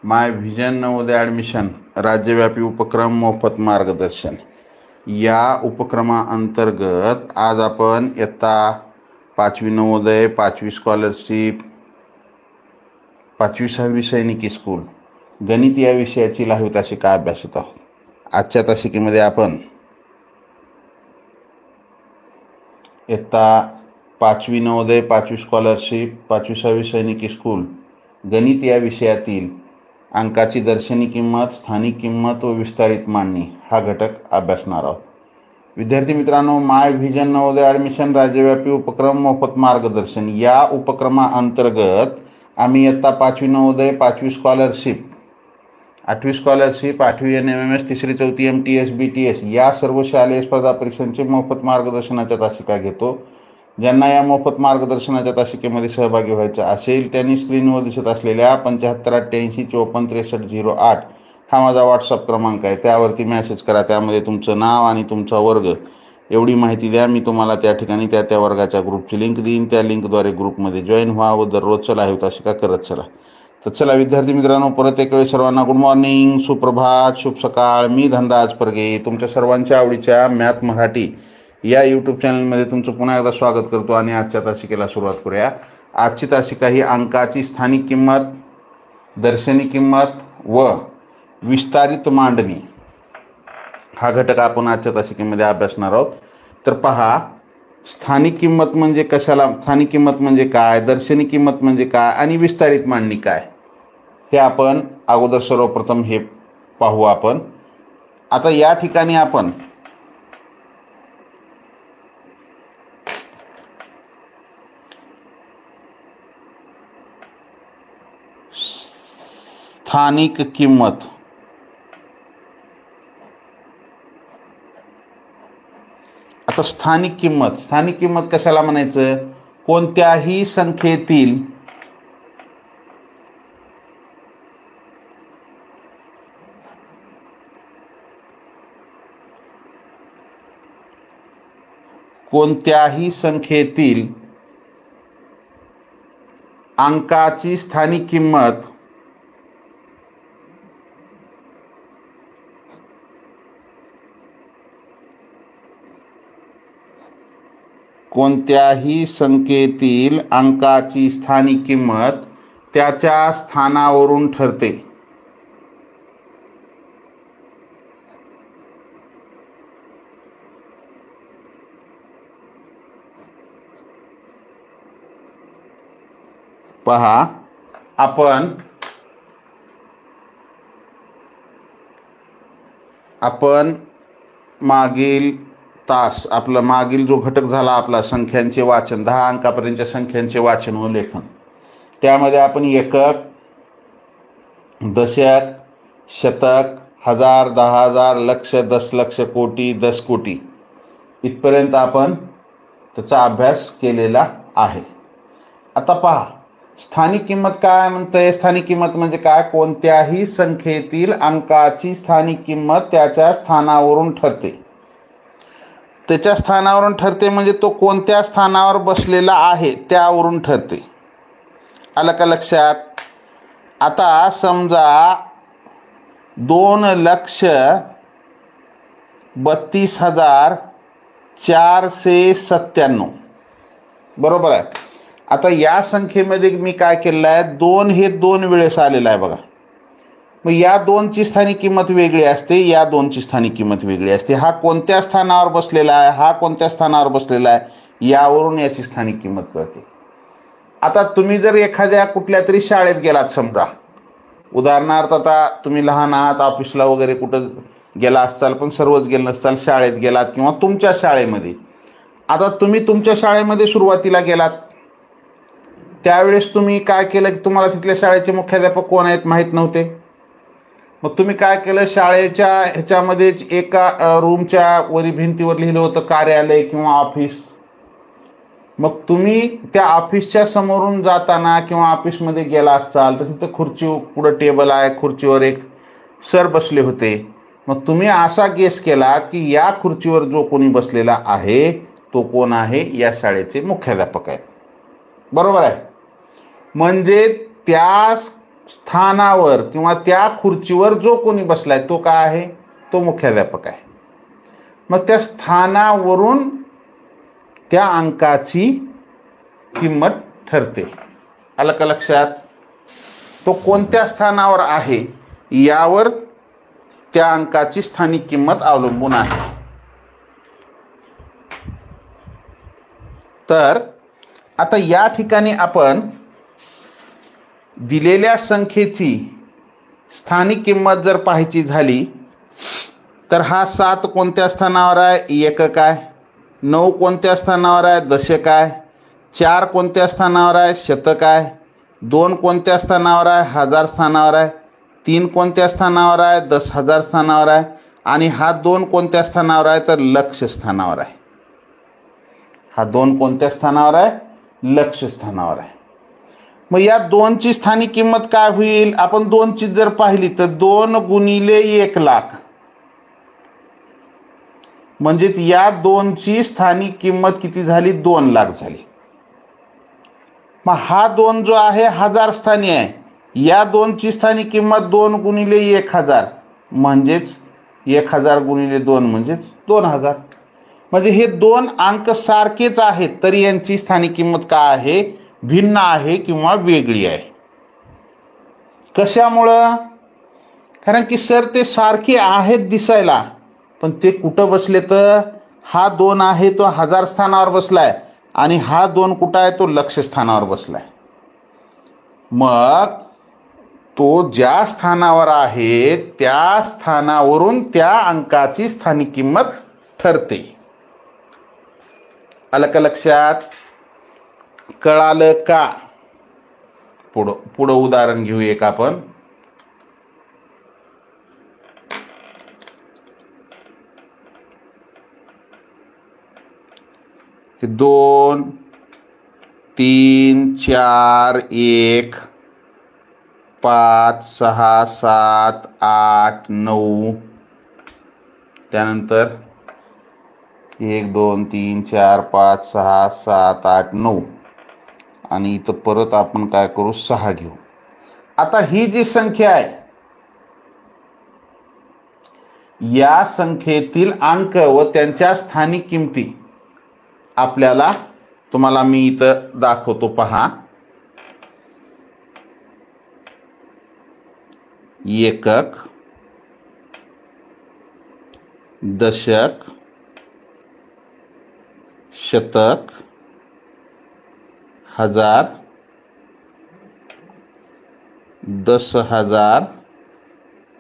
माय vision Navodaya admission राज्यव्यापी उपक्रम मोफत मार्गदर्शन या उपक्रमाअंतर्गत आज आपण इयत्ता 5वी नवोदय, 5वी स्कॉलरशिप, 5वी 6वी सैनिकी स्कूल गणित या विषयाची लाईव्ह तासिका अभ्यासत आहोत. आजच्या तासिकेमध्ये आपण इयत्ता 5वी नवोदय, 5वी स्कॉलरशिप, 5वी 6वी सैनिकी स्कूल गणित या विषयातील अंकाची दर्शनी किंमत, स्थानिक किंमत व विस्तारित मांडणी हा घटक अभ्यासणार आहोत. विद्यार्थी मित्रांनो, माय व्हिजन नवोदय ॲडमिशन राज्यव्यापी उपक्रम मोफत मार्गदर्शन या उपक्रमाअंतर्गत आम्ही इयत्ता 5वी नवोदय, 5वी स्कॉलरशिप, 8वी स्कॉलरशिप, 8वी NMMS, 3री 4थी MTS, BTS या सर्व शालेय स्पर्धा परीक्षांचे मोफत मार्गदर्शनाच्या तासिका घेतो. ज्यांना या मोफत मार्गदर्शनाच्या तासिकेमध्ये सहभागी व्हायचं असेल त्यांनी स्क्रीनवर दिसत असलेल्या 7588546308 हा माझा व्हॉट्सअप क्रमांक आहे, त्यावरती मॅसेज करा. त्यामध्ये तुमचं नाव आणि तुमचा वर्ग एवढी माहिती द्या. मी तुम्हाला त्या ठिकाणी त्या वर्गाच्या ग्रुपची लिंक देईन. त्या लिंकद्वारे ग्रुपमध्ये जॉईन व्हा व दररोजचं लाईव्ह तासिका करत चला. तर चला विद्यार्थी मित्रांनो, परत एक वेळ सर्वांना गुड मॉर्निंग, सुप्रभात, शुभ सकाळ. मी धनराज परगे तुमच्या सर्वांच्या आवडीच्या मॅथ मराठी या यूट्यूब चॅनलमध्ये तुमचं पुन्हा एकदा स्वागत करतो आणि आजच्या तासिकेला सुरुवात करूया. आजची तासिका ही अंकाची स्थानिक किंमत, दर्शनी किंमत व विस्तारित मांडणी हा घटक आपण आजच्या तासिकेमध्ये अभ्यासणार आहोत. तर पहा, स्थानिक किंमत म्हणजे कशाला, स्थानिक किंमत म्हणजे काय, दर्शनी किंमत म्हणजे काय आणि विस्तारित मांडणी काय हे आपण अगोदर सर्वप्रथम हे पाहू. आपण आता या ठिकाणी आपण स्थानिक किंमत, आता स्थानिक किंमत कशाला म्हणायचं, कोणत्याही संख्येतील अंकाची स्थानिक किंमत कोणत्याही संख्येतील अंकाची स्थानिक किंमत त्याच्या स्थानावरून ठरते. पहा, आपण मागील तास आपला मागील जो घटक झाला आपला संख्यांचे वाचन, 10 अंकापर्यंतच्या संख्यांचे वाचन व लेखन, त्यामध्ये आपण एकक, दशक, शतक, हजार, 10,000, लक्ष, दशलक्ष, कोटी, 10 कोटी इथपर्यंत आपण त्याचा अभ्यास केलेला आहे. आता पहा, स्थानिक किंमत काय म्हणते. स्थानिक किंमत म्हणजे काय, कोणत्याही संख्येतील अंकाची स्थानिक किंमत त्याच्या स्थानावरून ठरते. त्याच्या स्थानावरून ठरते म्हणजे तो कोणत्या स्थानावर बसलेला आहे त्यावरून ठरते. आलं का लक्षात. आता समजा 2,32,497 बरोबर आहे. आता या संख्येमध्ये मी काय केलेलं आहे, 2 हे 2 वेळेस आलेलं आहे बघा. मग या 2ची स्थानिक किंमत वेगळी असते, या 2ची स्थानिक किंमत वेगळी असते. हा कोणत्या स्थानावर बसलेला आहे, हा कोणत्या स्थानावर बसलेला आहे, यावरून याची स्थानिक किंमत कळते. आता तुम्ही जर एखाद्या कुठल्या तरी शाळेत गेलात, समजा उदाहरणार्थ आता तुम्ही लहान आहात, ऑफिसला वगैरे कुठं गेला असाल, पण सर्वच गेलं नसाल, शाळेत गेलात किंवा तुमच्या शाळेमध्ये. आता तुम्ही तुमच्या शाळेमध्ये सुरुवातीला गेलात, त्यावेळेस तुम्ही काय केलं की तुम्हाला तिथल्या शाळेचे मुख्याध्यापक कोण आहेत माहीत नव्हते. मग तुम्ही काय केलं, शाळेच्या ह्याच्यामध्येच एका रूमच्या वरी भिंतीवर लिहिलं होतं कार्यालय किंवा ऑफिस. मग तुम्ही त्या ऑफिसच्या समोरून जाताना किंवा ऑफिसमध्ये गेला असाल तर तिथं खुर्ची पुढं टेबल आहे, खुर्चीवर एक सर बसले होते. मग तुम्ही असा गेस केलात की या खुर्चीवर जो कोणी बसलेला आहे तो कोण आहे, या शाळेचे मुख्याध्यापक आहेत. बरोबर आहे. म्हणजे त्या स्थानावर किंवा त्या खुर्चीवर जो कोणी बसलाय तो काय आहे, तो मुख्याध्यापक आहे. मग त्या स्थानावरून त्या अंकाची किंमत ठरते. आलं का लक्षात? तो कोणत्या स्थानावर आहे यावर त्या अंकाची स्थानिक किंमत अवलंबून आहे. तर आता या ठिकाणी आपण दिलेल्या संख्येची स्थानिक किंमत जर पाहायची झाली तर हा 7 कोणत्या स्थानावर आहे, एकक आहे. 9 कोणत्या स्थानावर आहे, दशक आहे. 4 कोणत्या स्थानावर आहे, शतक आहे. 2 कोणत्या स्थानावर आहे, हजार स्थानावर आहे. 3 कोणत्या स्थानावर आहे, 10,000 स्थानावर आहे. आणि हा 2 कोणत्या स्थानावर आहे, तर लक्ष स्थानावर आहे. हा 2 कोणत्या स्थानावर आहे, लक्ष स्थानावर आहे. मग या 2ची स्थानिक किंमत काय होईल, आपण 2ची जर पाहिली तर 2 गुणिले 1,00,000 म्हणजेच या 2ची स्थानिक किंमत किती झाली, 2,00,000 झाली. मग हा 2 जो आहे हजार स्थानी आहे. या 2ची स्थानिक किंमत 2 गुणिले 1,000 म्हणजेच 1,000 गुणिले 2 म्हणजेच 2,000. म्हणजे हे 2 अंक सारखेच आहेत तरी यांची स्थानिक किंमत काय आहे, भिन्न आहे किंवा वेगळी आहे. कशामुळं? कारण की सर ते सारखे आहेत दिसायला, पण ते कुठं बसले, तर हा 2 आहे तो हजार स्थानावर बसलाय आणि हा 2 कुठं आहे, तो लक्ष स्थानावर बसलाय. मग तो ज्या स्थानावर आहे त्या स्थानावरून त्या अंकाची स्थानिक किंमत ठरते. आलं का लक्षात? कळालं का? पुढं उदाहरण घेऊ एक आपण. हे 2 3 4 1 5 6 7 8 9 त्यानंतर 1 2 3 4 5 6 7 8 9 आणि इथं परत आपण काय करू, 6 घेऊ. आता ही जी संख्या आहे या संख्येतील अंक व त्यांच्या स्थानिक किमती आपल्याला, तुम्हाला मी इथं दाखवतो पहा. एकक, दशक, शतक, हजार, 10,000,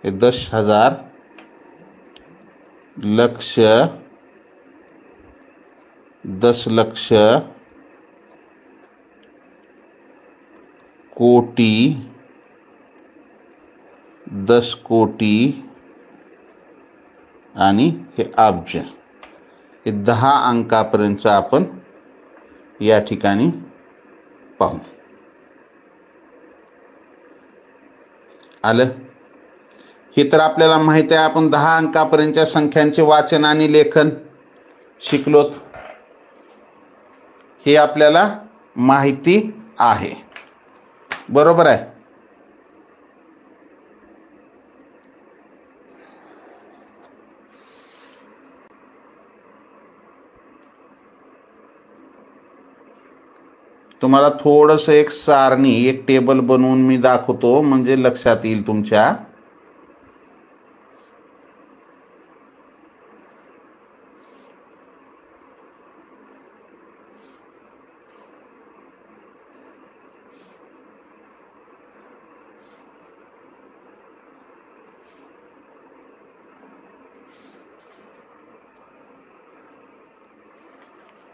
10,000, लक्ष, 10 लक्ष, कोटी, 10 कोटी आणि हे अब्ज. हे 10 अंकापर्यंत आपण या ठिकाणी पाहू. आलं? हे तर आपल्याला माहिती आहे, आपण 10 अंकापर्यंतच्या संख्यांचे वाचन आणि लेखन शिकलोत. हे आपल्याला माहिती आहे, बरोबर आहे. तुम्हाला थोडंसं एक सारणी, एक टेबल बनवून मी दाखवतो म्हणजे लक्षात येईल तुमच्या.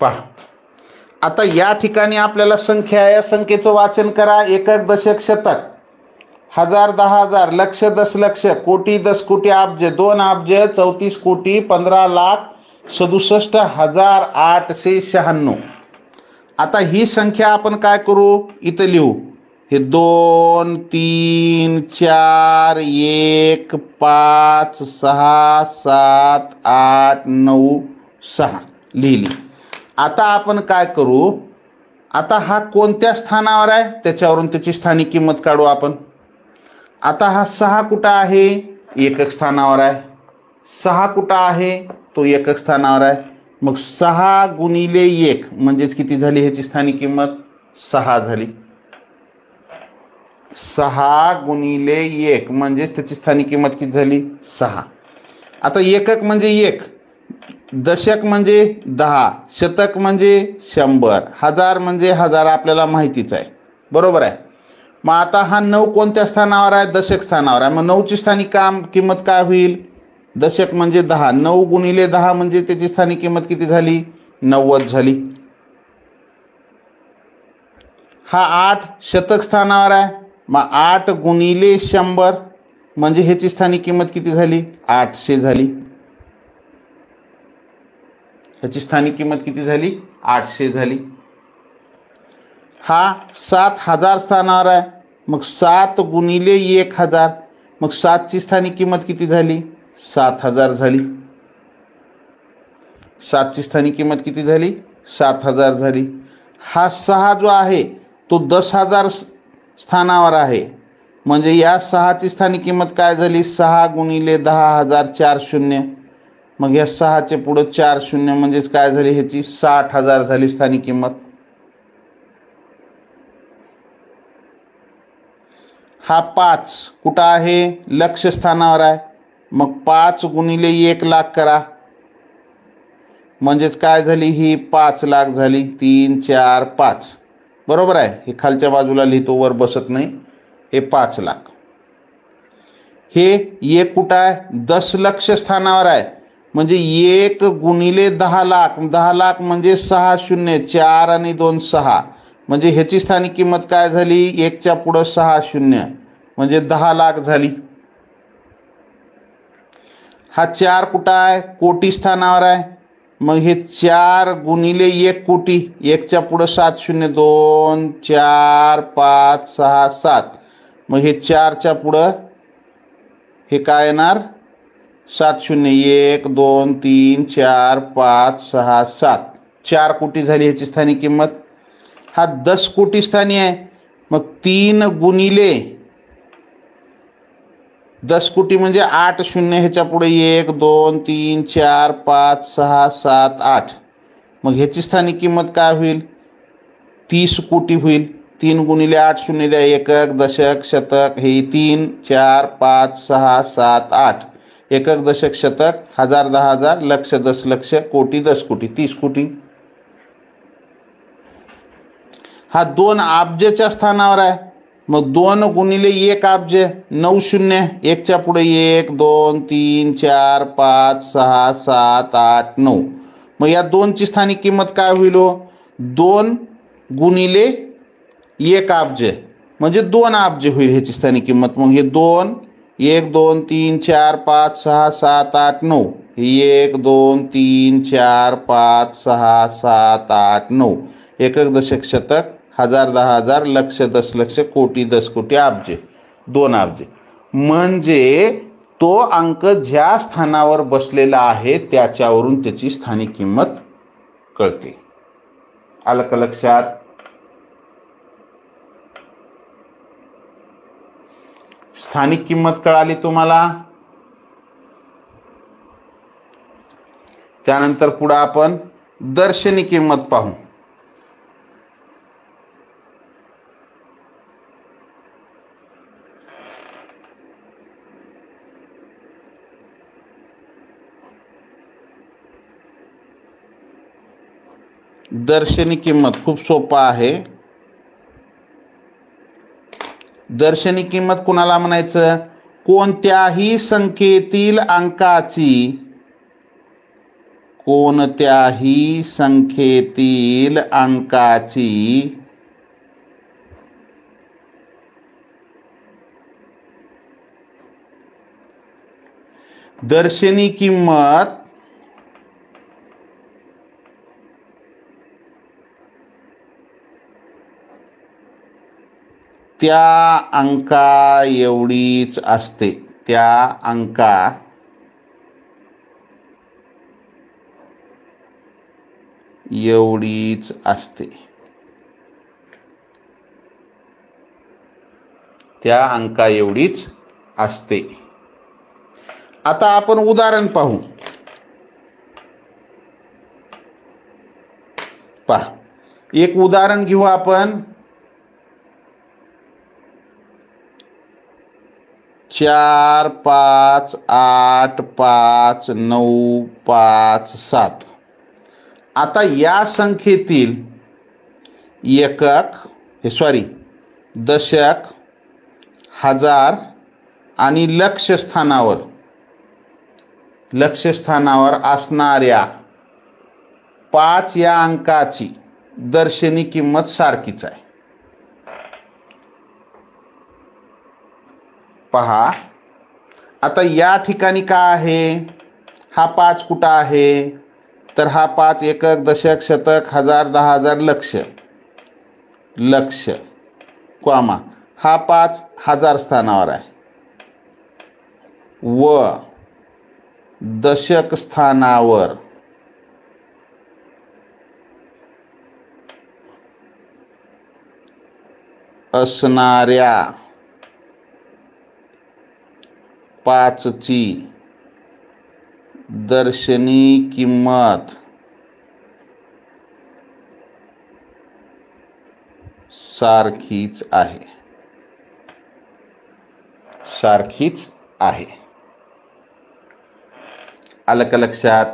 पहा, आता या ठिकाणी आपल्याला संख्या आहे, या संख्येचं वाचन करा. एकक, दशक, शतक, हजार, 10,000, लक्ष, 10 लक्ष, कोटी, 10 कोटी, अब्ज, 2 अब्ज, 34 कोटी, 15,67,896. आता ही संख्या आपण काय करू, इथं लिहू. हे 2 3 4 1 5 6 7 8 9 6 लिहिली. आता आपण काय करू, आता हा कोणत्या स्थानावर आहे त्याच्यावरून त्याची स्थानिक किंमत काढू आपण. आता हा 6 कुठं आहे? एकक स्थानावर आहे. 6 कुठं आहे? तो एकक स्थानावर आहे. मग 6 गुणिले 1 म्हणजेच किती झाली ह्याची स्थानिक किंमत? 6 झाली. 6 गुणिले 1 म्हणजेच त्याची स्थानिक किंमत किती झाली? 6. आता एकक म्हणजे 1, दशक म्हणजे 10, शतक म्हणजे 100, हजार म्हणजे 1000 आपल्याला माहितीच आहे. बरोबर आहे. मग आता हा 9 कोणत्या स्थानावर आहे? दशक स्थानावर आहे. मग 9ची स्थानिक किंमत काय होईल? दशक म्हणजे 10, 9 गुणिले 10 म्हणजे त्याची स्थानिक किंमत किती झाली? 90 झाली. हा 8 शतक स्थानावर आहे. मग 8 गुणिले 100 म्हणजे ह्याची स्थानिक किंमत किती झाली? 800 झाली. ह्याची स्थानिक किंमत किती झाली? 800 झाली. हा 7000 स्थानावर आहे. मग 7 गुणिले 1000 मग 7ची स्थानिक किंमत किती झाली? 7000 झाली. 7ची स्थानिक किंमत किती झाली? 7000 झाली. हा 6 जो आहे तो 10000 स्थानावर आहे. म्हणजे या 6ची स्थानिक किंमत काय झाली? 6 गुणिले 10000 4 शून्य. मग या 6चे पुढं 4 शून्य म्हणजेच काय झाली? ह्याची 60000 झाली स्थानिक किंमत. हा 5 कुठं आहे? लक्ष स्थानावर आहे. मग 5 गुणिले 1 लाख करा म्हणजेच काय झाली? ही 5 लाख झाली. 3 4 5 बरोबर आहे. हे खालच्या बाजूला लिहितो, वर बसत नाही. हे 5 लाख. हे 1 कुठं आहे? दशलक्ष स्थानावर आहे. म्हणजे 1 गुणिले 10 लाख, 10 लाख म्हणजे 6 शून्य, 4 आणि 2 6 म्हणजे ह्याची स्थानिक किंमत काय झाली? 1च्या पुढं 6 शून्य म्हणजे 10 लाख झाली. हा 4 कुठं आहे? कोटी स्थानावर आहे. मग हे 4 गुणिले 1 कोटी, 1च्या पुढं 7 शून्य, 2 4 5 6 7 मग हे 4च्या पुढं हे काय येणार? 7 शून्य, 1 2 3 4 5 6 7 4 कोटी झाली ह्याची स्थानिक किंमत. हा 10 कोटी स्थानी आहे. मग 3 गुणिले 10 कोटी म्हणजे 8 शून्य, ह्याच्या पुढे 1 2 3 4 5 6 7 8 मग ह्याची स्थानिक किंमत काय होईल? 30 कोटी होईल. 3 गुणिले 8 शून्य द्या, एकक दशक शतक हे 3 4 5 6 7 8 एकक दशक शतक, हजार 10000, लक्ष 10 लक्ष, कोटी 10 कोटी, 30 कोटी. हा 2 अब्जच्या स्थानावर आहे. मग 2 गुणिले 1 अब्ज, 9 शून्य, 1च्या पुढे 1 2 3 4 5 6 7 8 9 मग या 2ची स्थानिक किंमत काय होईल? 2 गुणिले 1 अब्ज म्हणजे 2 अब्ज होईल ह्याची स्थानिक किंमत. मग हे 2 1 2 3 4 5 6 7 8 9 1 2 3 4 5 6 7 8 9 एकक दशक शतक, हजार 10000, लक्ष 10 लक्ष, कोटी 10 कोटी, अब्ज 2 अब्ज. म्हणजे तो अंक ज्या स्थानावर बसलेला आहे त्याच्यावरून त्याची स्थानिक किंमत कळते. आलं का लक्षात? स्थानिक किंमत कळाली तुम्हाला. त्यानंतर पुढे आपण दर्शनी किंमत पाहू. दर्शनी किंमत खूप सोपा आहे. दर्शनी किंमत कुणाला म्हणायचं? कोणत्याही संख्येतील अंकाची, कोणत्याही संख्येतील अंकाची दर्शनी किंमत त्या अंका एवढीच असते. त्या अंका एवढीच असते. त्या अंका एवढीच असते. आता आपण उदाहरण पाहू. पहा, एक उदाहरण घेऊ आपण. 4 5 8 5 9 5 7. आता या संख्येतील एकक दशक, हजार आणि लक्षस्थानावर असणाऱ्या 5 या अंकाची दर्शनी किंमत सारखीच आहे. पहा, आता या ठिकाणी काय आहे? हा 5 कुठं आहे? तर हा 5 एकक, दशक, शतक, हजार, 10,000, लक्ष कॉमा. हा 5 हजार स्थानावर आहे व दशक स्थानावर असणाऱ्या 5ची दर्शनी किंमत सारखीच आहे. आलं का लक्षात?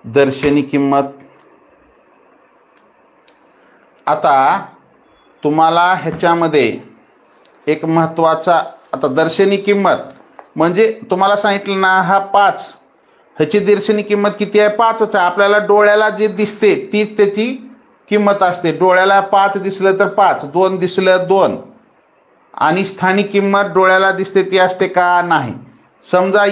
दर्शनी किंमत. आता तुम्हाला ह्याच्यामध्ये एक महत्त्वाचा, आता दर्शनी किंमत म्हणजे तुम्हाला सांगितलं ना, हा 5, ह्याची दर्शनी किंमत किती आहे? 5च आहे. आपल्याला डोळ्याला जे दिसते तीच त्याची किंमत असते. डोळ्याला 5 दिसलं तर 5, 2 दिसलं 2. आणि स्थानिक किंमत डोळ्याला दिसते ती असते का? नाही. समजा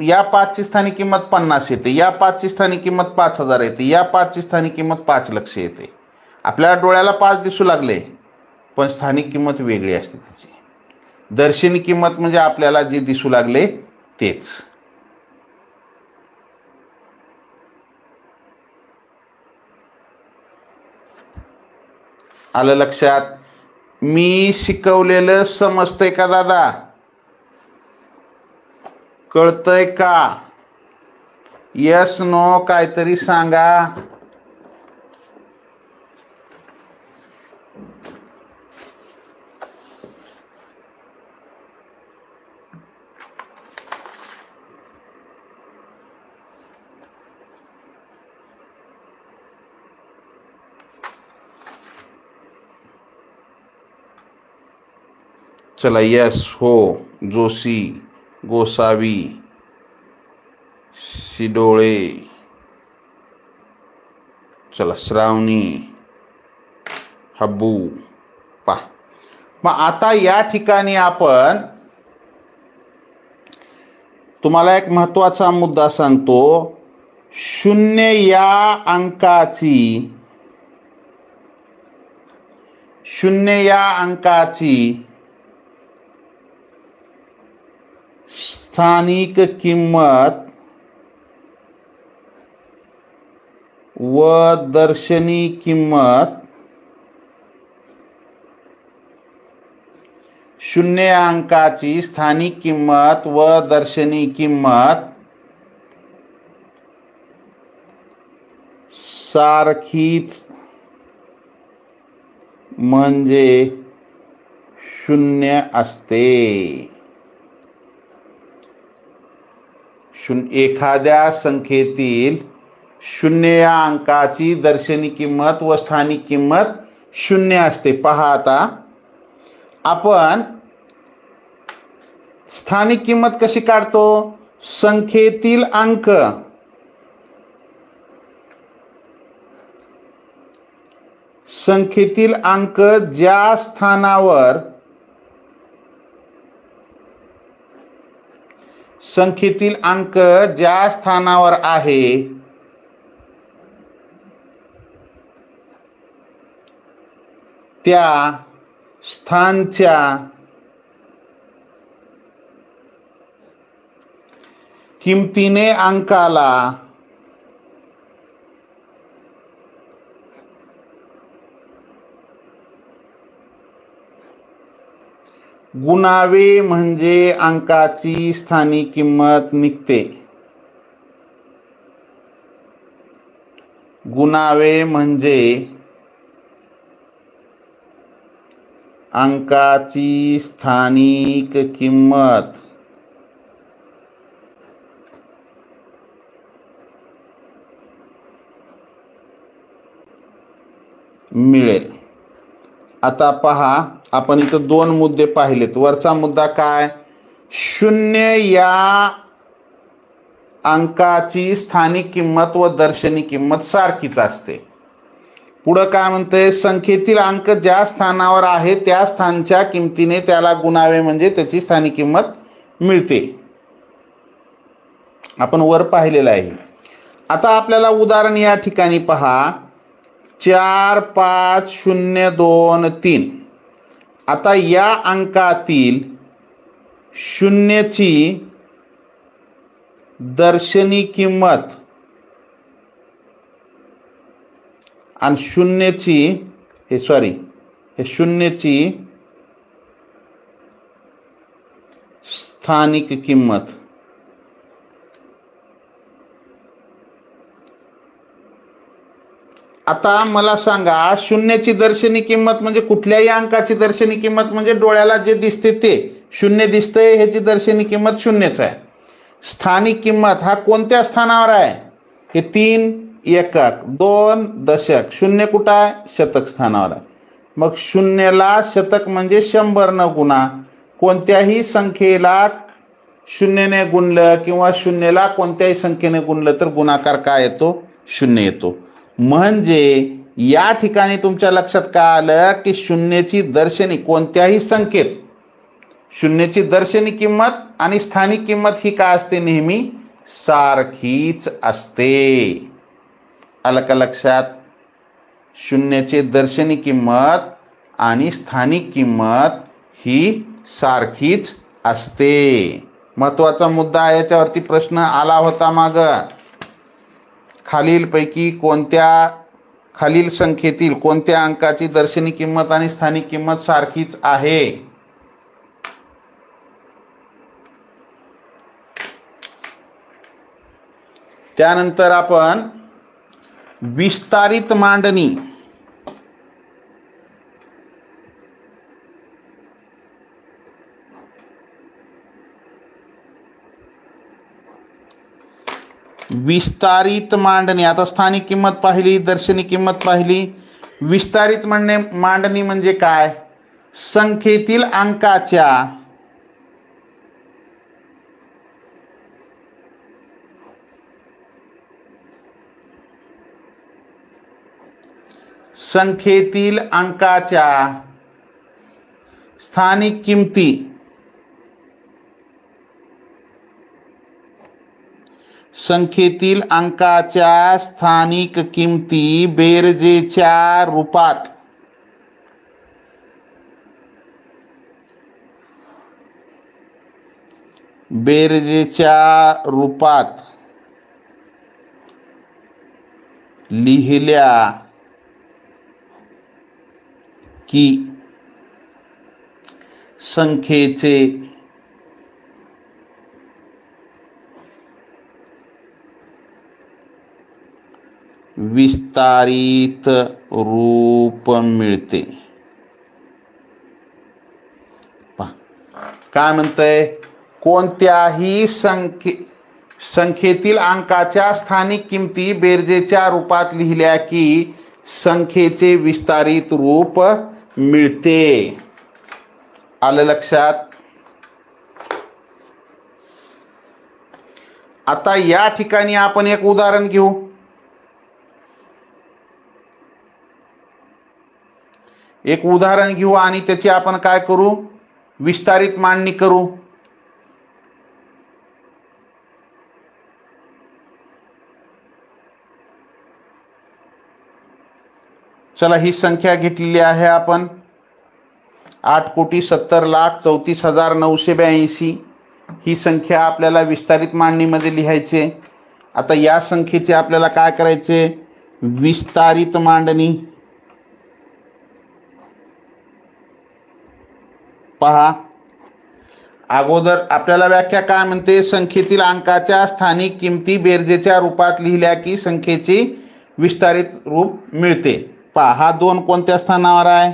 या 5ची स्थानिक किंमत 50 येते, या 5ची स्थानिक किंमत 5,000 येते, या 5ची स्थानिक किंमत 5 लक्ष येते. आपल्याला डोळ्याला 5 दिसू लागले, पण स्थानिक किंमत वेगळी असते तिची. दर्शनी किंमत म्हणजे आपल्याला जे दिसू लागले तेच. आलं लक्षात? मी शिकवलेलं समजतंय का दादा? कळतंय का? यस नो काहीतरी सांगा. चला, यस, हो, जोशी, गोसावी, शिडोळे, चला, श्रावणी, हब्बू. पा मग आता या ठिकाणी आपण तुम्हाला एक महत्त्वाचा मुद्दा सांगतो. 0 या अंकाची स्थानिक किंमत व दर्शनी किंमत 0 अंकाची स्थानिक किंमत व दर्शनी किंमत सारखीच म्हणजे 0 असते. एखाद्या संख्येतील 0 या अंकाची दर्शनी किंमत व स्थानिक किंमत 0 असते. पहा, आता आपण स्थानिक किंमत कशी काढतो? संख्येतील अंक ज्या स्थानावर आहे त्या स्थानच्या किमतीने अंकाला गुणावे म्हणजे अंकाची स्थानिक किंमत निघते. गुणावे म्हणजे अंकाची स्थानिक किंमत मिळेल. आता पहा, आपण इथं दोन मुद्दे पाहिलेत. वरचा मुद्दा काय, शून्य या अंकाची स्थानिक किंमत व दर्शनी किंमत सारखीच असते. पुढं काय म्हणतंय, संख्येतील अंक ज्या स्थानावर आहे त्या स्थानच्या किमतीने त्याला गुणावे म्हणजे त्याची स्थानिक किंमत मिळते. आपण वर पाहिलेलं आहे. आता आपल्याला उदाहरण या ठिकाणी पहा, 4 5 0 2 3. आता या अंकातील शून्यची दर्शनी किंमत आणि शून्यची स्थानिक किंमत आता मला सांगा, शून्याची दर्शनी किंमत म्हणजे कुठल्याही अंकाची दर्शनी किंमत म्हणजे डोळ्याला जे दिसते ते शून्य दिसतंय, ह्याची दर्शनी किंमत शून्यच आहे. स्थानिक किंमत हा कोणत्या स्थानावर आहे, हे 3 एकक 2 दशक, शून्य कुठं आहे, शतक स्थानावर आहे. मग शून्याला शतक म्हणजे 100 न गुणा. कोणत्याही संख्येला शून्याने गुणलं किंवा शून्याला कोणत्याही संख्येने गुणलं तर गुणाकार काय येतो, 0 येतो. म्हणजे या ठिकाणी तुमच्या लक्षात काय आलं की शून्याची दर्शनी कोणत्याही संख्येत शून्याची दर्शनी किंमत आणि स्थानिक किंमत ही काय असते, नेहमी सारखीच असते. आलं का लक्षात? शून्याची दर्शनी किंमत आणि स्थानिक किंमत ही सारखीच असते. महत्त्वाचा मुद्दा, याच्यावरती प्रश्न आला होता माग. खालील संख्येतील कोणत्या अंकाची दर्शनी किंमत आणि स्थानिक किंमत सारखीच आहे. त्यानंतर आपण विस्तारित मांडणी आता स्थानिक किंमत पाहिली, दर्शनी किंमत पाहिली. विस्तारित मांडणी म्हणजे काय, संख्येतील अंकाच्या स्थानिक किमती बेरजेच्या रूपात लिहिल्या की संख्येचे विस्तारित रूप मिळते. काय म्हणतंय, कोणत्याही संख्येतील अंकाच्या स्थानिक किमती बेरजेच्या रूपात लिहिल्या की संख्येचे विस्तारित रूप मिळते. आलं लक्षात? आता या ठिकाणी आपण एक उदाहरण घेऊ. आणि त्याची आपण काय करू, विस्तारित मांडणी करू. चला, ही संख्या घेतलेली आहे आपण 8,70,34,982. ही संख्या आपल्याला विस्तारित मांडणीमध्ये लिहायचे. आता या संख्येचे आपल्याला काय करायचे, विस्तारित मांडणी. पहा, अगोदर आपल्याला व्याख्या काय म्हणते, संख्येतील अंकाच्या स्थानिक किमती बेरजेच्या रूपात लिहिल्या की संख्येची विस्तारित रूप मिळते. पहा, हा 2 कोणत्या स्थानावर आहे,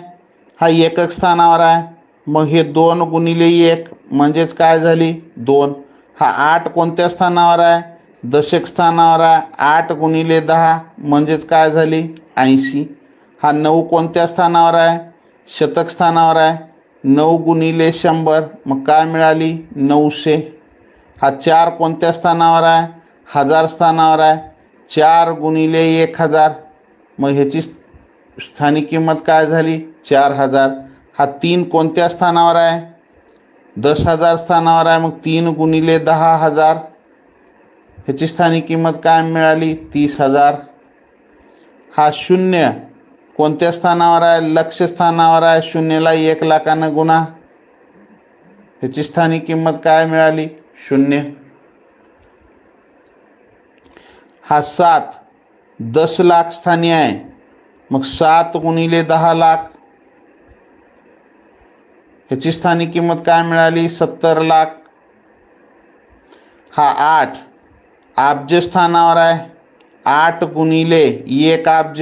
हा एकक स्थानावर आहे. मग हे 2 गुणिले 1 म्हणजेच काय झाली 2. हा 8 कोणत्या स्थानावर आहे, दशक स्थानावर आहे. 8 गुणिले 10 म्हणजेच काय झाली 80. हा 9 कोणत्या स्थानावर आहे, शतक स्थानावर आहे. 9 गुणिले 100 मग काय मिळाली 900. हा 4 कोणत्या स्थानावर आहे, हजार स्थानावर आहे. 4 गुणिले 1000 मग ह्याची स्थानिक किंमत काय झाली 4000. हा 3 कोणत्या स्थानावर आहे, 10,000 स्थानावर आहे. मग 3 गुणिले 10,000 ह्याची स्थानिक किंमत काय मिळाली 30,000. हा 0 कोणत्या स्थानावर आहे, लक्ष स्थानावर आहे. 0ला 1 लाखानं गुणा, ह्याची स्थानिक किंमत काय मिळाली 0. हा 7 10 लाख स्थानी आहे. मग 7 गुणिले 10 लाख ह्याची स्थानिक किंमत काय मिळाली 70 लाख. हा 8 अब्ज स्थानावर आहे. 8 गुणिले 1 अब्ज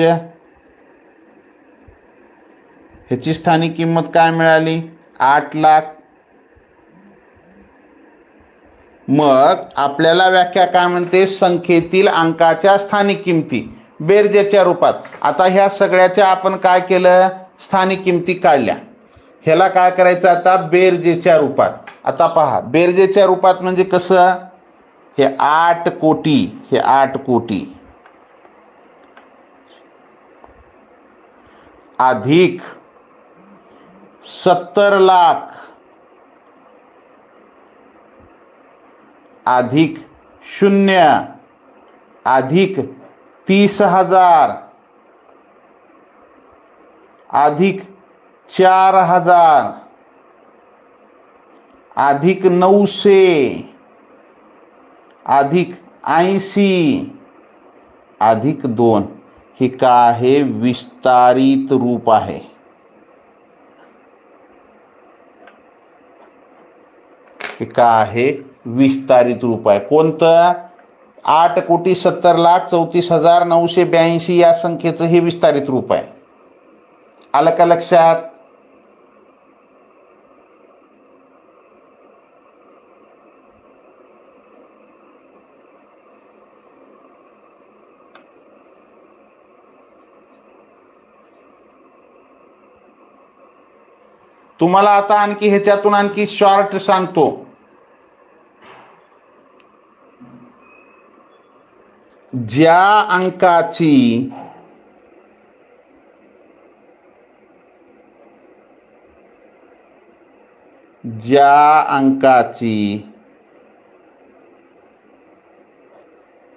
ह्याची स्थानिक किंमत काय मिळाली 8 लाख. मग आपल्याला व्याख्या काय म्हणते, संख्येतील अंकाच्या स्थानिक किमती बेरजेच्या रूपात. आता ह्या सगळ्याच्या आपण काय केलं, स्थानिक किमती काढल्या. ह्याला काय करायचं आता, बेरजेच्या रूपात. आता पहा, बेरजेच्या रूपात म्हणजे कसं, हे 8 कोटी, हे 8 कोटी अधिक 70 लाख अधिक 0 अधिक 30,000 अधिक 4,000 अधिक 900 अधिक 80 अधिक 2 हे काय आहे, विस्तारित रूप आहे. हे काय आहे, विस्तारित रूप आहे. कोणतं, 8,70,34,982 या संख्येचं हे विस्तारित रूप आहे. आलं का लक्षात. तुम्हाला आता आणखी ह्याच्यातून आणखी शॉर्ट सांगतो. ज्या अंकाची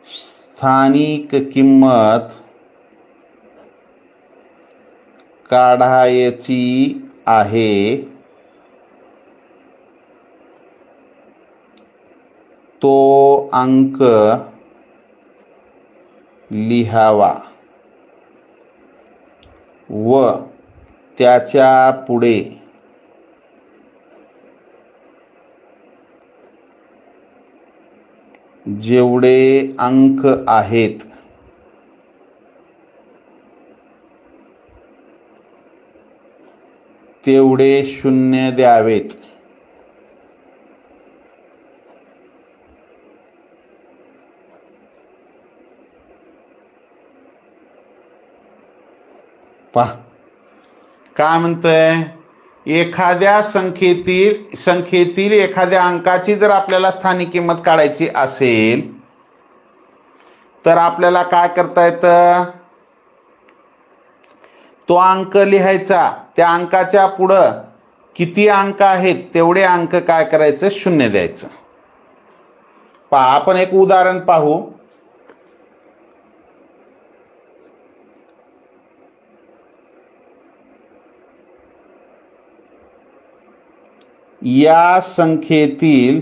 स्थानिक किंमत काढायची आहे तो अंक लिहावा व त्याच्या पुढे जेवढे अंक आहेत तेवढे 0 द्यावेत. पहा काय म्हणतंय, एखाद्या संख्येतील एखाद्या अंकाची जर आपल्याला स्थानिक किंमत काढायची असेल तर आपल्याला काय करता येतं, तो अंक लिहायचा. त्या अंकाच्या पुढं किती अंक आहेत तेवढे अंक काय करायचं 0 द्यायचं. पहा आपण एक उदाहरण पाहू. या संख्येतील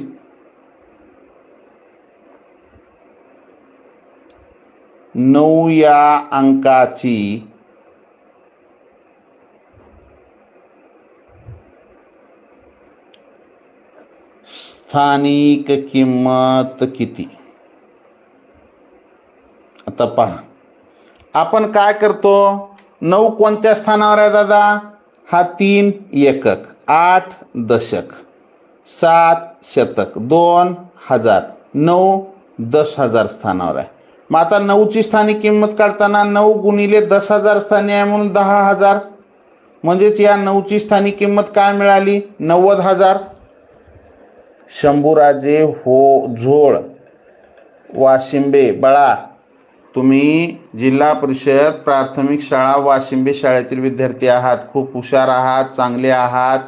9 या अंकाची स्थानिक किंमत किती? आता पहा, आपण काय करतो, 9 कोणत्या स्थानावर आहे दादा? हा 3 एकक, 8 दशक, 7 शतक, 2000, 9 10,000 स्थानावर आहे. मग आता 9ची स्थानिक किंमत काढताना 9 गुणिले 10,000 स्थानी आहे म्हणून 10,000, म्हणजेच या 9ची स्थानिक किंमत काय मिळाली? 90,000. शंभूराजे झोळ वाशिंबे बाळा, तुम्ही जिल्हा परिषद प्राथमिक शाळा वाशिंबे शाळेतील विद्यार्थी आहात, खूप हुशार आहात, चांगले आहात.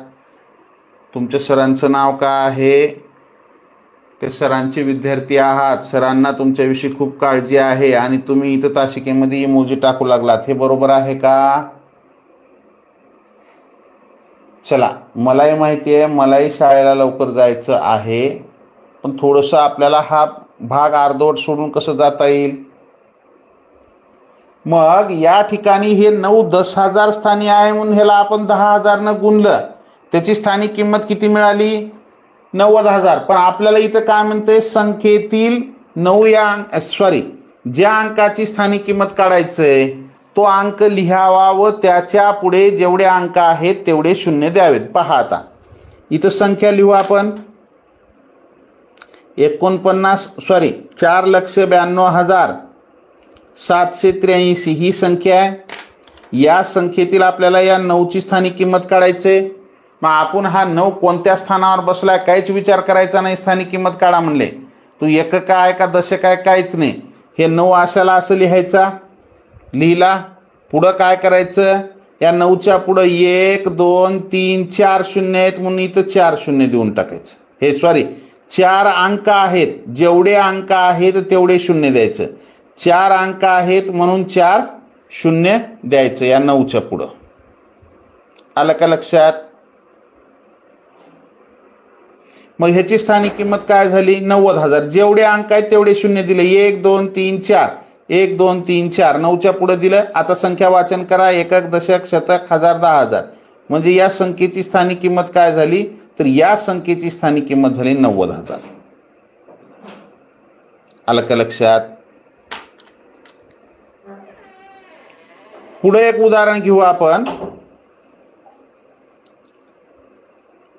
तुमच्या सरांचं नाव काय आहे? ते सरांचे विद्यार्थी आहात, सरांना तुमच्याविषयी खूप काळजी आहे आणि तुम्ही इथं तासिकेमध्ये इमोजी टाकू लागलात. हे बरोबर आहे का? चला, मलाही माहिती आहे, मलाही शाळेला लवकर जायचं आहे, पण थोडंसं आपल्याला हा भाग अर्धवट सोडून कसं जाता येईल? मग या ठिकाणी हे 9-10,000 स्थानी आहे म्हणून ह्याला आपण 10,000 गुणलं, त्याची स्थानिक किंमत किती मिळाली? 90,000. पण आपल्याला इथं काय म्हणते, संख्येतील 9 या ज्या अंकाची स्थानिक किंमत काढायचंय तो अंक लिहावा व त्याच्या पुढे जेवढे अंक आहेत तेवढे शून्य द्यावेत. पहा, आता इथं संख्या लिहू आपण. 4,92,783 ही संख्या आहे. या संख्येतील आपल्याला या 9ची स्थानिक किंमत काढायचे. मग आपण हा 9 कोणत्या स्थानावर बसलाय काहीच विचार करायचा नाही. स्थानिक किंमत काढा म्हणले, तू एकक आहे का दशक आहे काहीच नाही. हे 9 असायला असं लिहायचा, लिहिला. पुढं काय करायचं, या 9च्या पुढं 1 2 3 4 शून्य आहेत म्हणून इथं 4 शून्य देऊन टाकायचं. 4 अंक आहेत, जेवढे अंक आहेत तेवढे शून्य द्यायचं. 4 अंक आहेत म्हणून 4 शून्य द्यायचं या 9च्या पुढं. आलं का लक्षात? मग ह्याची स्थानिक किंमत काय झाली? 90,000. जेवढे अंक आहेत तेवढे शून्य दिले. 1 2 3 4, 1 2 3 4, 9च्या पुढे दिलं. आता संख्या वाचन करा, एकक दशक शतक हजार 10,000. म्हणजे या संख्येची स्थानिक किंमत काय झाली? तर या संख्येची स्थानिक किंमत झाली 90,000. आलं का लक्षात? पुढे एक उदाहरण घेऊ आपण.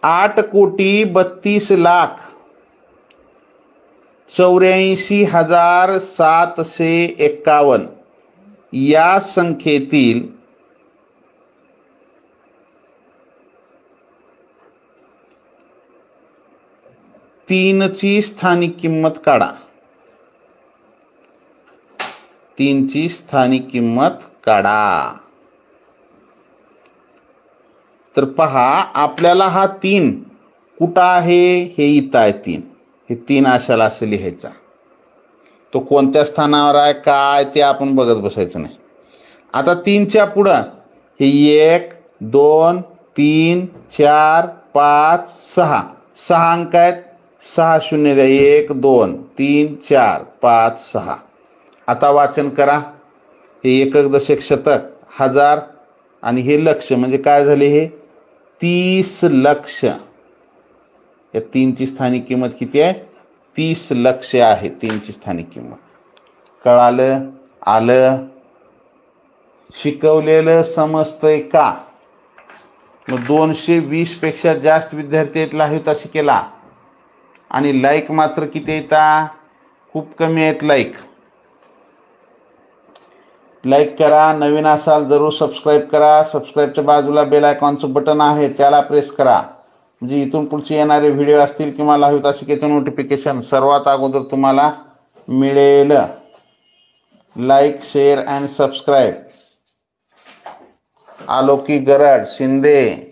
8,32,84,751 या संख्येतील 3ची स्थानिक किंमत काढा. 3ची स्थानिक किंमत काढा. तर पहा, आपल्याला हा 3 कुठं आहे? हे इथं आहे 3. हे 3 अशाला असं लिहायचा. तो कोणत्या स्थानावर आहे काय ते आपण बघत बसायचं नाही. आता 3च्या पुढं हे 1 2 3 4 5 6 अंक आहेत. 6 शून्य द्या. 1 2 3 4 5 6. आता वाचन करा. हे एकक दशक शतक हजार आणि हे लक्ष, म्हणजे काय झाले? हे 30 लक्ष. या 3ची स्थानिक किंमत किती आहे? 30 लक्ष आहे 3ची स्थानिक किंमत. कळालं? आलं? शिकवलेलं समजतंय का? मग 220 पेक्षा जास्त विद्यार्थी आहेत लाईव्ह तासिकेला आणि लाईक मात्र किती येतात? खूप कमी आहेत लाईक. लाईक करा. नवीन असाल जरूर सबस्क्राईब करा. सबस्क्राईबच्या बाजूला बेल आयकॉनचं बटन आहे, त्याला प्रेस करा. म्हणजे इथून पुढचे येणारे व्हिडिओ असतील किंवा लाईव्ह तासिकेचं नोटिफिकेशन सर्वात अगोदर तुम्हाला मिळेल. Like, share and subscribe. Aloki Garad, Shinde,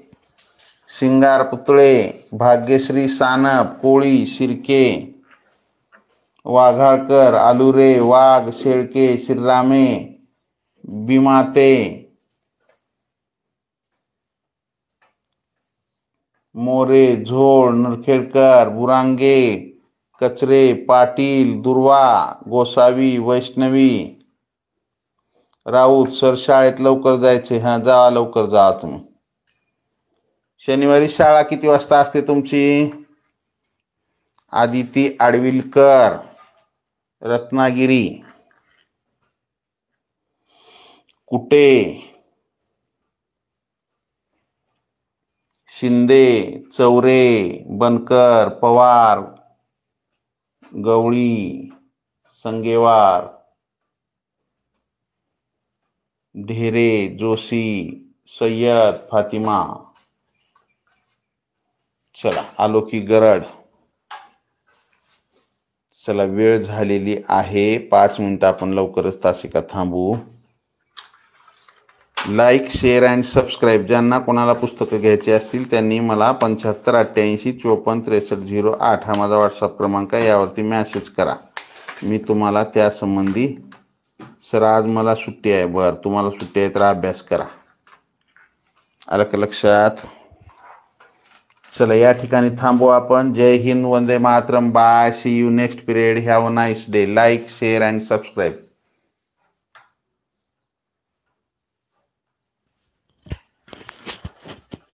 Shingar Putale, Bhagyashree Sanap, कोळी, शिर्के, वाघाळकर, आलुरे, वाघ, शेळके, श्रीरामे, बिमाते, मोरे, झोळ, नरखेडकर, बुरांगे, कचरे, पाटील, दुर्वा, गोसावी, वैष्णवी, राऊत सर शाळेत लवकर जायचे. हां जावा, लवकर जा तुम्ही. शनिवारी शाळा किती वाजता असते तुमची? आदिती आडविलकर, रत्नागिरी. कुटे, शिंदे, चौरे, बनकर, पवार, गवळी, संगेवार, ढेरे, जोशी, सय्यद, फातिमा. चला आलो की गरड. चला वेळ झालेली आहे 5 मिनिटं. आपण लवकरच तासिका थांबू. Like, share and subscribe. ज्यांना कोणाला पुस्तकं घ्यायची असतील त्यांनी मला 7588546308 हा माझा व्हॉट्सअप क्रमांक आहे. यावरती मॅसेज करा. मी तुम्हाला त्यासंबंधी. सर आज मला सुट्टी आहे. बरं तुम्हाला सुट्टी आहे तर अभ्यास करा. आलं का लक्षात? चला या ठिकाणी थांबू आपण. Jai Hind, Vande Mataram, bye, see you next period, have a nice day. Like, share and subscribe.